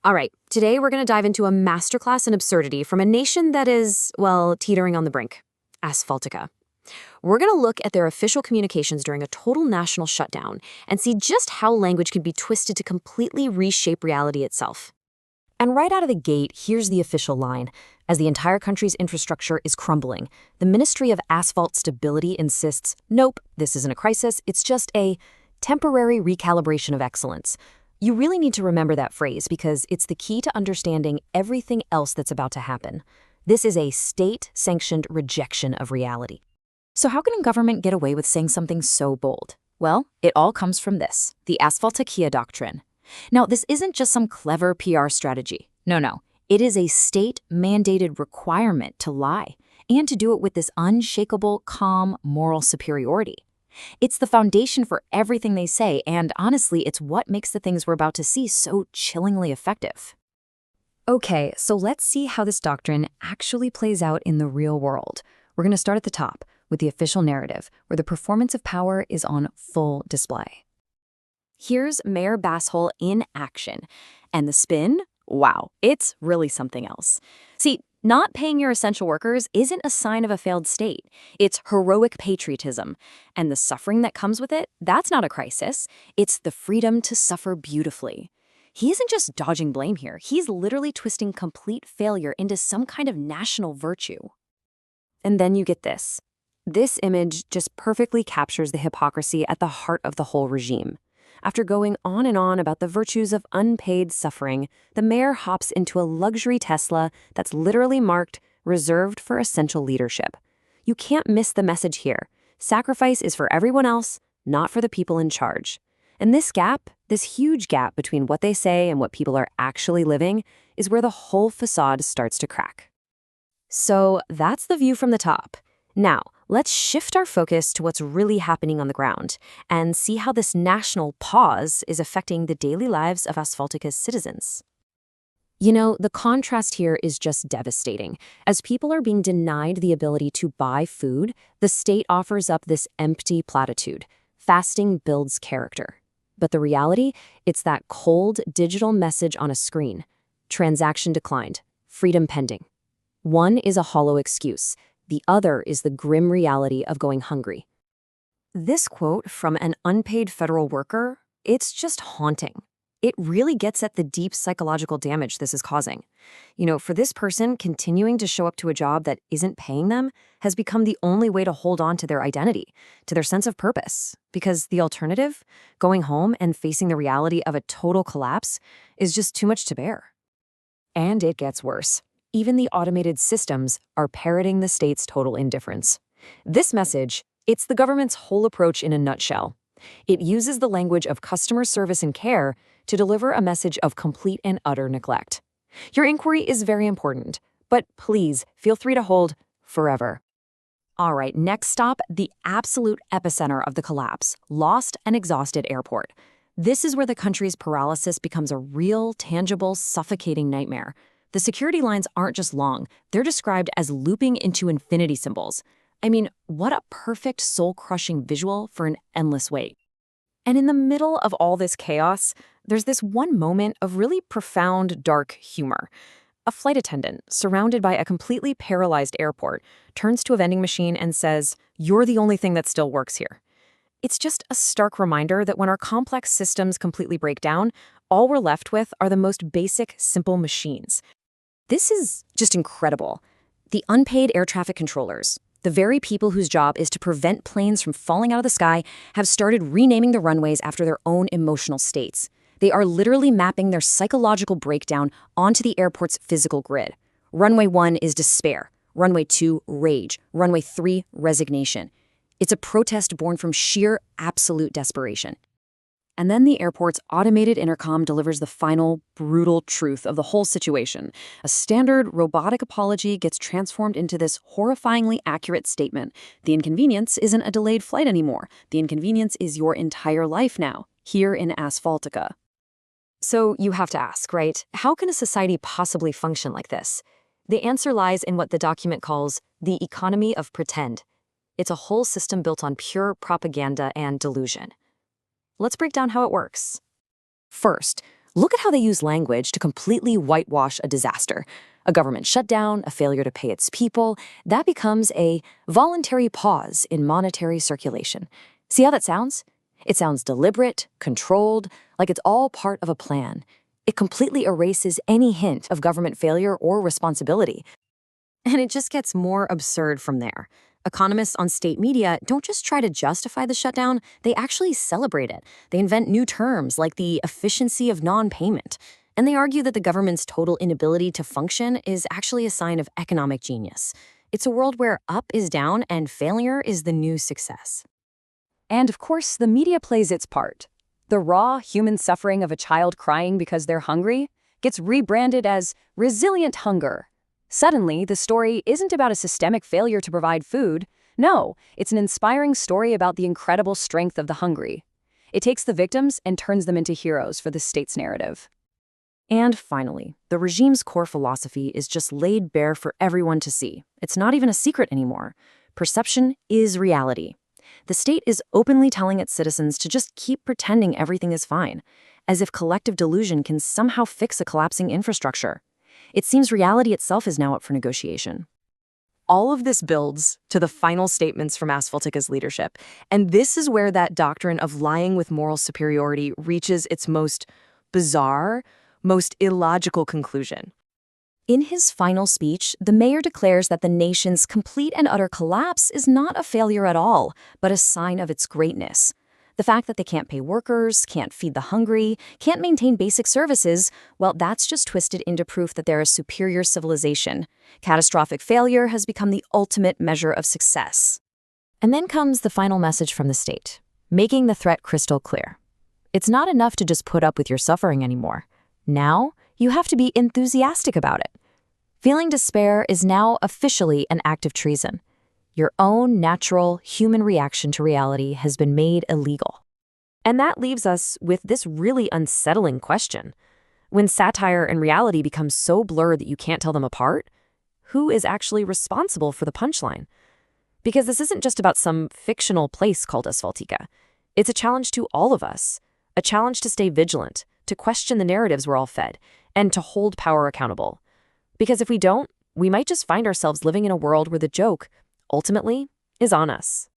All right, today we're going to dive into a masterclass in absurdity from a nation that is, well, teetering on the brink. Asphaltaqiyya. We're going to look at their official communications during a total national shutdown and see just how language can be twisted to completely reshape reality itself. And right out of the gate, here's the official line. As the entire country's infrastructure is crumbling, the Ministry of Asphalt Stability insists, nope, this isn't a crisis, it's just a temporary recalibration of excellence. You really need to remember that phrase because it's the key to understanding everything else that's about to happen. This is a state-sanctioned rejection of reality. So how can a government get away with saying something so bold? Well, it all comes from this, the Asphaltaqiyya doctrine. Now, this isn't just some clever PR strategy. No. It is a state-mandated requirement to lie and to do it with this unshakable, calm, moral superiority. It's the foundation for everything they say, and honestly, it's what makes the things we're about to see so chillingly effective. Okay, so let's see how this doctrine actually plays out in the real world. We're going to start at the top with the official narrative, where the performance of power is on full display. Here's Mayor Basshole in action. And the spin? Wow, it's really something else. See, not paying your essential workers isn't a sign of a failed state. It's heroic patriotism. And the suffering that comes with it, that's not a crisis. It's the freedom to suffer beautifully. He isn't just dodging blame here. He's literally twisting complete failure into some kind of national virtue. And then you get this. This image just perfectly captures the hypocrisy at the heart of the whole regime. After going on and on about the virtues of unpaid suffering, the mayor hops into a luxury Tesla that's literally marked reserved for essential leadership. You can't miss the message here. Sacrifice is for everyone else, not for the people in charge. And this gap, this huge gap between what they say and what people are actually living, is where the whole facade starts to crack. So that's the view from the top. Now, let's shift our focus to what's really happening on the ground and see how this national pause is affecting the daily lives of Asphaltaqiyya's citizens. You know, the contrast here is just devastating. As people are being denied the ability to buy food, the state offers up this empty platitude. Fasting builds character. But the reality, it's that cold digital message on a screen. Transaction declined. Freedom pending. One is a hollow excuse. The other is the grim reality of going hungry. This quote from an unpaid federal worker, it's just haunting. It really gets at the deep psychological damage this is causing. You know, for this person, continuing to show up to a job that isn't paying them has become the only way to hold on to their identity, to their sense of purpose. Because the alternative, going home and facing the reality of a total collapse, is just too much to bear. And it gets worse. Even the automated systems are parroting the state's total indifference. This message, it's the government's whole approach in a nutshell. It uses the language of customer service and care to deliver a message of complete and utter neglect. Your inquiry is very important, but please feel free to hold forever. All right, next stop, the absolute epicenter of the collapse, lost and exhausted airport. This is where the country's paralysis becomes a real, tangible, suffocating nightmare. The security lines aren't just long, they're described as looping into infinity symbols. I mean, what a perfect soul-crushing visual for an endless wait. And in the middle of all this chaos, there's this one moment of really profound, dark humor. A flight attendant, surrounded by a completely paralyzed airport, turns to a vending machine and says, "You're the only thing that still works here." It's just a stark reminder that when our complex systems completely break down, all we're left with are the most basic, simple machines. This is just incredible. The unpaid air traffic controllers, the very people whose job is to prevent planes from falling out of the sky, have started renaming the runways after their own emotional states. They are literally mapping their psychological breakdown onto the airport's physical grid. Runway 1 is despair. Runway 2, rage. Runway 3, resignation. It's a protest born from sheer, absolute desperation. And then the airport's automated intercom delivers the final, brutal truth of the whole situation. A standard robotic apology gets transformed into this horrifyingly accurate statement. The inconvenience isn't a delayed flight anymore. The inconvenience is your entire life now, here in Asphaltaqiyya. So you have to ask, right? How can a society possibly function like this? The answer lies in what the document calls the economy of pretend. It's a whole system built on pure propaganda and delusion. Let's break down how it works. First, Look at how they use language to completely whitewash a disaster. A government shutdown, a failure to pay its people, that becomes a voluntary pause in monetary circulation. See how that sounds? It sounds deliberate, controlled, like it's all part of a plan. It completely erases any hint of government failure or responsibility. And it just gets more absurd from there. Economists on state media don't just try to justify the shutdown, they actually celebrate it. They invent new terms like the efficiency of non-payment. And they argue that the government's total inability to function is actually a sign of economic genius. It's a world where up is down and failure is the new success. And of course, the media plays its part. The raw human suffering of a child crying because they're hungry gets rebranded as resilient hunger. Suddenly, the story isn't about a systemic failure to provide food. No, it's an inspiring story about the incredible strength of the hungry. It takes the victims and turns them into heroes for the state's narrative. And finally, the regime's core philosophy is just laid bare for everyone to see. It's not even a secret anymore. Perception is reality. The state is openly telling its citizens to just keep pretending everything is fine, as if collective delusion can somehow fix a collapsing infrastructure. It seems reality itself is now up for negotiation. All of this builds to the final statements from Asphaltaqiyya's leadership, and this is where that doctrine of lying with moral superiority reaches its most bizarre, most illogical conclusion. In his final speech, the mayor declares that the nation's complete and utter collapse is not a failure at all, but a sign of its greatness. The fact that they can't pay workers, can't feed the hungry, can't maintain basic services, well, that's just twisted into proof that they're a superior civilization. Catastrophic failure has become the ultimate measure of success. And then comes the final message from the state, making the threat crystal clear. It's not enough to just put up with your suffering anymore. Now, you have to be enthusiastic about it. Feeling despair is now officially an act of treason. Your own natural human reaction to reality has been made illegal. And that leaves us with this really unsettling question. When satire and reality become so blurred that you can't tell them apart, who is actually responsible for the punchline? Because this isn't just about some fictional place called Asphaltaqiyya. It's a challenge to all of us, a challenge to stay vigilant, to question the narratives we're all fed, and to hold power accountable. Because if we don't, we might just find ourselves living in a world where the joke, ultimately, is on us.